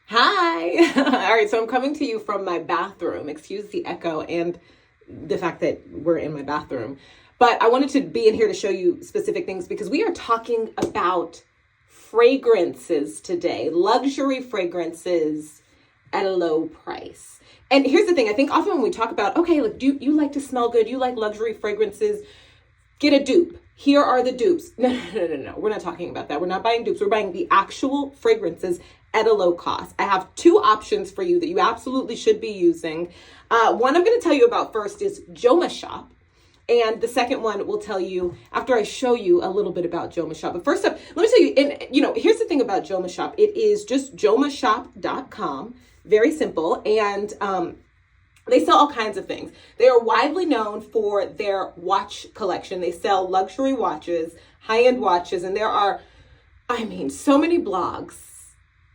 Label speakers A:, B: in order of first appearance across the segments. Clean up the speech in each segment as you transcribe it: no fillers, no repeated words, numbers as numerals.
A: Hi. All right, so I'm coming to you from my bathroom. Excuse the echo and the fact that we're in my bathroom. But I wanted to be in here to show you specific things because we are talking about fragrances today, luxury fragrances at a low price. And here's the thing, I think often when we talk about, okay, like, do you like to smell good? You like luxury fragrances? Get a dupe. Here are the dupes. No. We're not talking about that. We're not buying dupes. We're buying the actual fragrances at a low cost. I have two options for you that you absolutely should be using. One I'm going to tell you about first is Jomashop. And the second one will tell you after I show you a little bit about Jomashop. But first up, let me tell you, and here's the thing about Jomashop. It is just jomashop.com. Very simple. And they sell all kinds of things. They are widely known for their watch collection. They sell luxury watches, high-end watches, and there are, so many blogs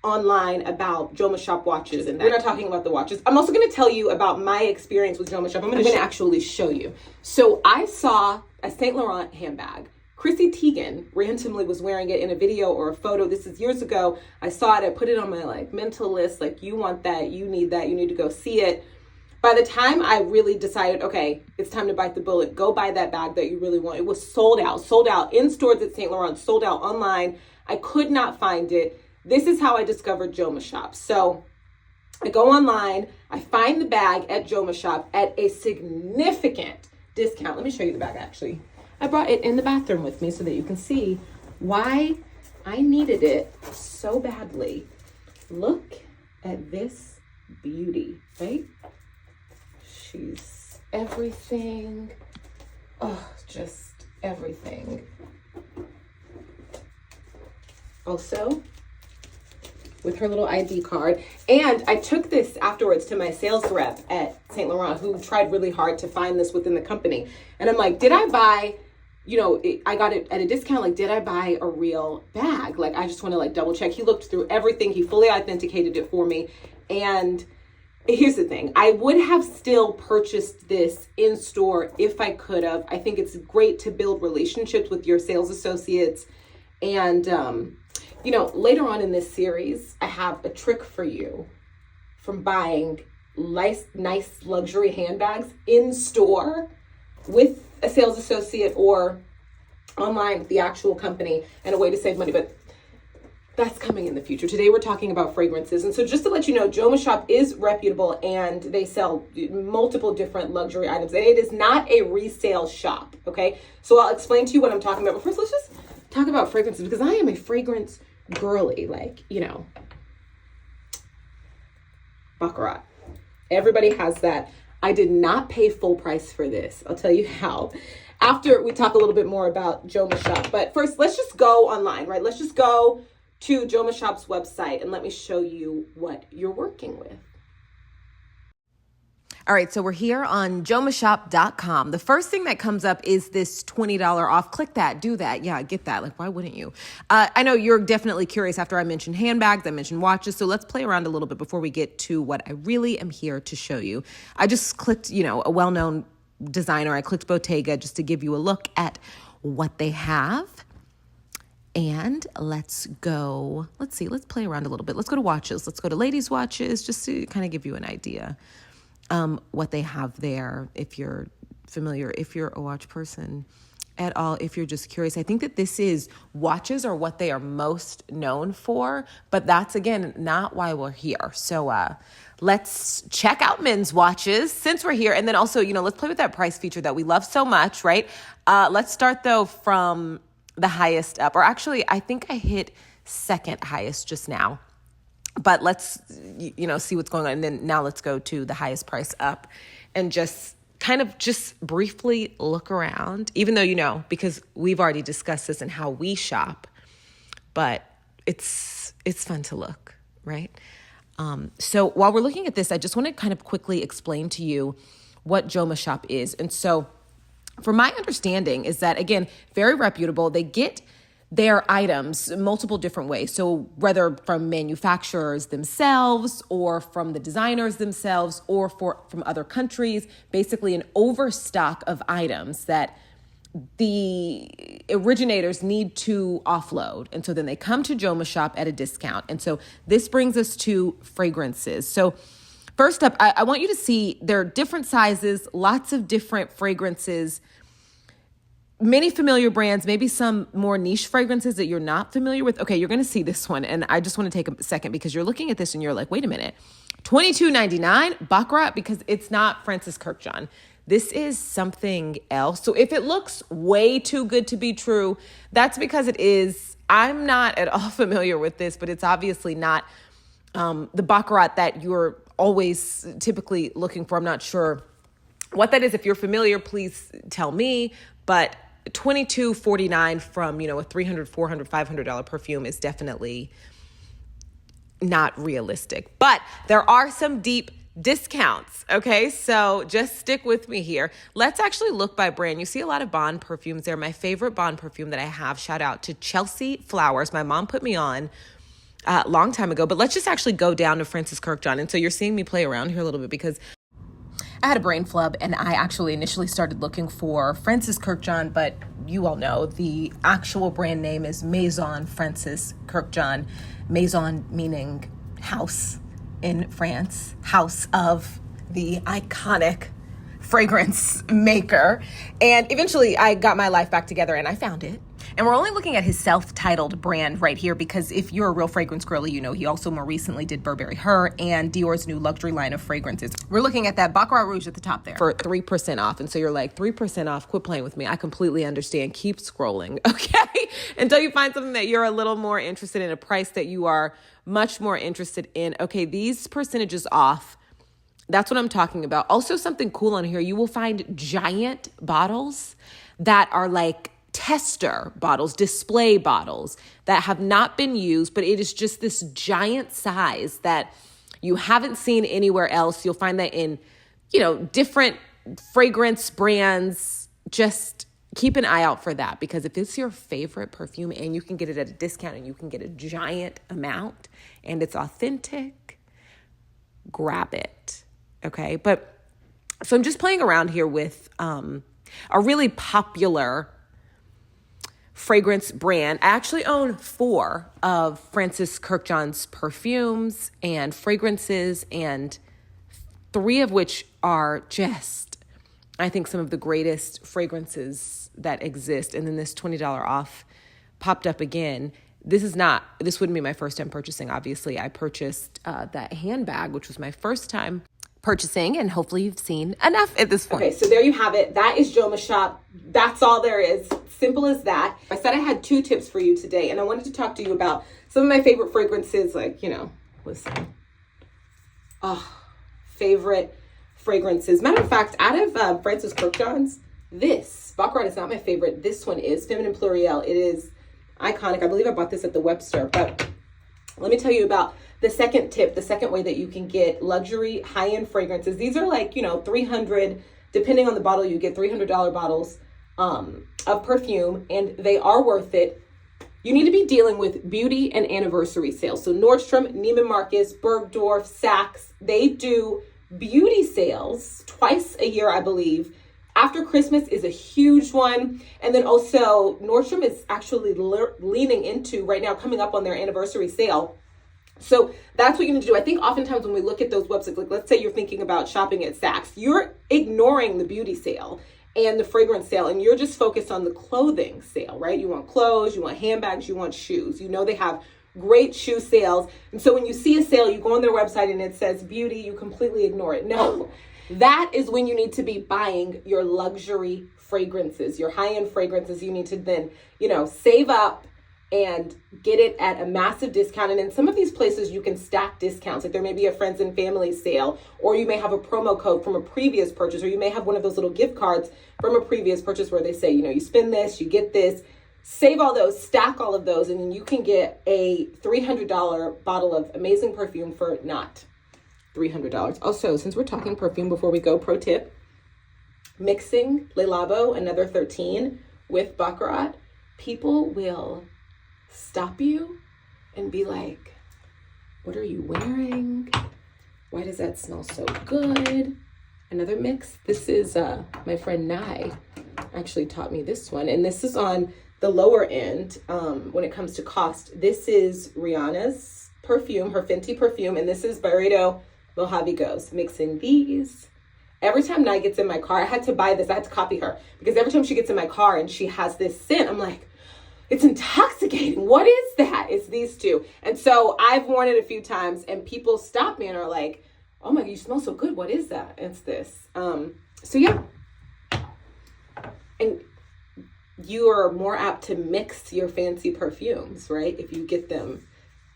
A: online about Jomashop watches, and we're not talking about the watches. I'm also going to tell you about my experience with Jomashop. I'm going to actually show you. So I saw a Saint Laurent handbag. Chrissy Teigen randomly was wearing it in a video or a photo. This is years ago. I saw it. I put it on my mental list. You want that. You need that. You need to go see it. By the time I really decided, okay, it's time to bite the bullet, go buy that bag that you really want. It was sold out in stores at Saint Laurent, sold out online. I could not find it. This is how I discovered Jomashop. So I go online, I find the bag at Jomashop at a significant discount. Let me show you the bag actually. I brought it in the bathroom with me so that you can see why I needed it so badly. Look at this beauty, right? She's everything. Oh, just everything. Also, with her little ID card. And I took this afterwards to my sales rep at Saint Laurent, who tried really hard to find this within the company. And I'm like, did I buy, I got it at a discount. Did I buy a real bag? I just want to double check. He looked through everything. He fully authenticated it for me. And here's the thing. I would have still purchased this in store if I could have. I think it's great to build relationships with your sales associates. And, later on in this series, I have a trick for you from buying nice luxury handbags in store with a sales associate or online with the actual company, and a way to save money. But that's coming in the future. Today we're talking about fragrances. And so just to let you know, Jomashop is reputable and they sell multiple different luxury items. And it is not a resale shop, okay? So I'll explain to you what I'm talking about. But first, let's just talk about fragrances because I am a fragrance girly, Baccarat. Everybody has that. I did not pay full price for this. I'll tell you how. After we talk a little bit more about Jomashop. But first, let's just go online, right? Let's just go to Jomashop's website and let me show you what you're working with.
B: All right, so we're here on Jomashop.com. The first thing that comes up is this $20 off. Click that, do that. Yeah, get that. Why wouldn't you? I know you're definitely curious after I mentioned handbags, I mentioned watches. So let's play around a little bit before we get to what I really am here to show you. I just clicked, a well-known designer. I clicked Bottega just to give you a look at what they have. And let's play around a little bit. Let's go to watches. Let's go to ladies' watches just to kind of give you an idea what they have there. If you're familiar, if you're a watch person at all, if you're just curious. I think that watches are what they are most known for, but that's, again, not why we're here. So let's check out men's watches since we're here. And then also, let's play with that price feature that we love so much, right? Let's start, though, from the highest up, or actually, I think I hit second highest just now, but let's, see what's going on. And then now let's go to the highest price up and just briefly look around, even though, because we've already discussed this and how we shop, but it's fun to look, right? So while we're looking at this, I just want to kind of quickly explain to you what Jomashop is. And so from my understanding is that, again, very reputable. They get their items multiple different ways. So whether from manufacturers themselves or from the designers themselves or from other countries, basically an overstock of items that the originators need to offload. And so then they come to Jomashop at a discount. And so this brings us to fragrances. So first up, I want you to see there are different sizes, lots of different fragrances, many familiar brands, maybe some more niche fragrances that you're not familiar with. Okay, you're going to see this one. And I just want to take a second because you're looking at this and you're like, wait a minute, $22.99 Baccarat, because it's not Francis Kurkdjian. This is something else. So if it looks way too good to be true, that's because it is. I'm not at all familiar with this, but it's obviously not the Baccarat that you're always typically looking for. I'm not sure what that is. If you're familiar, please tell me. But $22.49 from, a $300, $400, $500 perfume is definitely not realistic. But there are some deep discounts. Okay, so just stick with me here. Let's actually look by brand. You see a lot of Bond perfumes there. My favorite Bond perfume that I have, shout out to Chelsea Flowers. My mom put me on a long time ago, but let's just actually go down to Francis Kurkdjian. And so you're seeing me play around here a little bit because I had a brain flub and I actually initially started looking for Francis Kurkdjian, but you all know the actual brand name is Maison Francis Kurkdjian. Maison meaning house in France, house of the iconic fragrance maker. And eventually I got my life back together and I found it. And we're only looking at his self-titled brand right here because if you're a real fragrance girly, he also more recently did Burberry Her and Dior's new luxury line of fragrances. We're looking at that Baccarat Rouge at the top there for 3% off. And so you're like, 3% off, quit playing with me. I completely understand. Keep scrolling, okay? Until you find something that you're a little more interested in, a price that you are much more interested in. Okay, these percentages off, that's what I'm talking about. Also something cool on here, you will find giant bottles that are like tester bottles, display bottles that have not been used, but it is just this giant size that you haven't seen anywhere else. You'll find that in, different fragrance brands. Just keep an eye out for that because if it's your favorite perfume and you can get it at a discount and you can get a giant amount and it's authentic, grab it. Okay. But so I'm just playing around here with a really popular fragrance brand. I actually own 4 of Francis Kurkdjian's perfumes and fragrances, and 3 of which are just, I think, some of the greatest fragrances that exist. And then this $20 off popped up again. This wouldn't be my first time purchasing. Obviously, I purchased that handbag, which was my first time purchasing, and hopefully you've seen enough at this point.
A: Okay, so there you have it. That is Jomashop. That's all there is. Simple as that. I said I had 2 tips for you today, and I wanted to talk to you about some of my favorite fragrances, like, listen. Favorite fragrances. Matter of fact, out of Francis Kurkdjian's, this Baccarat is not my favorite. This one is Feminine Pluriel. It is iconic. I believe I bought this at the Webster, but let me tell you about the second tip, the second way that you can get luxury high-end fragrances. These are like, $300, depending on the bottle, you get $300 bottles of perfume, and they are worth it. You need to be dealing with beauty and anniversary sales. So Nordstrom, Neiman Marcus, Bergdorf, Saks, they do beauty sales twice a year, I believe. After Christmas is a huge one. And then also Nordstrom is actually leaning into right now, coming up on their anniversary sale. So that's what you need to do. I think oftentimes when we look at those websites, like let's say you're thinking about shopping at Saks, you're ignoring the beauty sale and the fragrance sale, and you're just focused on the clothing sale, right? You want clothes, you want handbags, you want shoes. They have great shoe sales. And so when you see a sale, you go on their website and it says beauty, you completely ignore it. No, that is when you need to be buying your luxury fragrances, your high-end fragrances. You need to then, save up and get it at a massive discount. And in some of these places, you can stack discounts. Like there may be a friends and family sale, or you may have a promo code from a previous purchase, or you may have one of those little gift cards from a previous purchase where they say, you spend this, you get this. Save all those, stack all of those, and then you can get a $300 bottle of amazing perfume for not $300. Also, since we're talking perfume before we go, pro tip, mixing Le Labo, another 13, with Baccarat, people will stop you and be like, what are you wearing? Why does that smell so good? Another mix. This is my friend Nye. I actually taught me this one, and this is on the lower end when it comes to cost. This is Rihanna's perfume, her Fenty perfume, and this is Byredo Mojave Goes. Mixing these. Every time Nye gets in my car, I had to buy this. I had to copy her because every time she gets in my car and she has this scent, I'm like, it's intoxicating. What is that? It's these two. And so I've worn it a few times and people stop me and are like, oh my God, you smell so good. What is that? It's this. So yeah. And you are more apt to mix your fancy perfumes, right? If you get them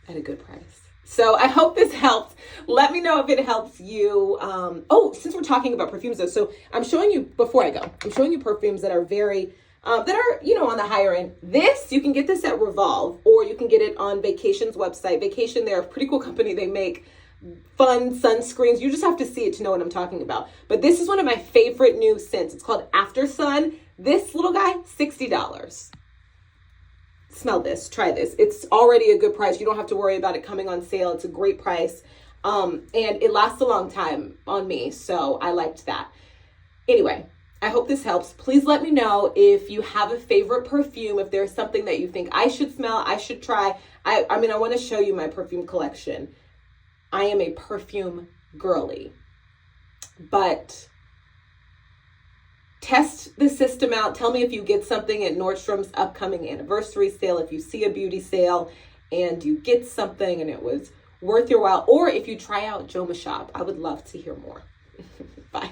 A: at a good price. So I hope this helped. Let me know if it helps you. Oh, since we're talking about perfumes though, so I'm showing you, before I go, I'm showing you perfumes that are very, that are, you know, on the higher end. This, you can get this at Revolve, or you can get it on Vacation's website. Vacation, they're a pretty cool company. They make fun sunscreens. You just have to see it to know what I'm talking about. But this is one of my favorite new scents. It's called After Sun. This little guy, $60. Smell this, try this. It's already a good price. You don't have to worry about it coming on sale. It's a great price. And it lasts a long time on me. So I liked that. Anyway, I hope this helps. Please let me know if you have a favorite perfume, if there's something that you think I should smell, I should try. I mean, I want to show you my perfume collection. I am a perfume girly, but test the system out. Tell me if you get something at Nordstrom's upcoming anniversary sale, if you see a beauty sale and you get something and it was worth your while, or if you try out Jomashop. I would love to hear more. Bye.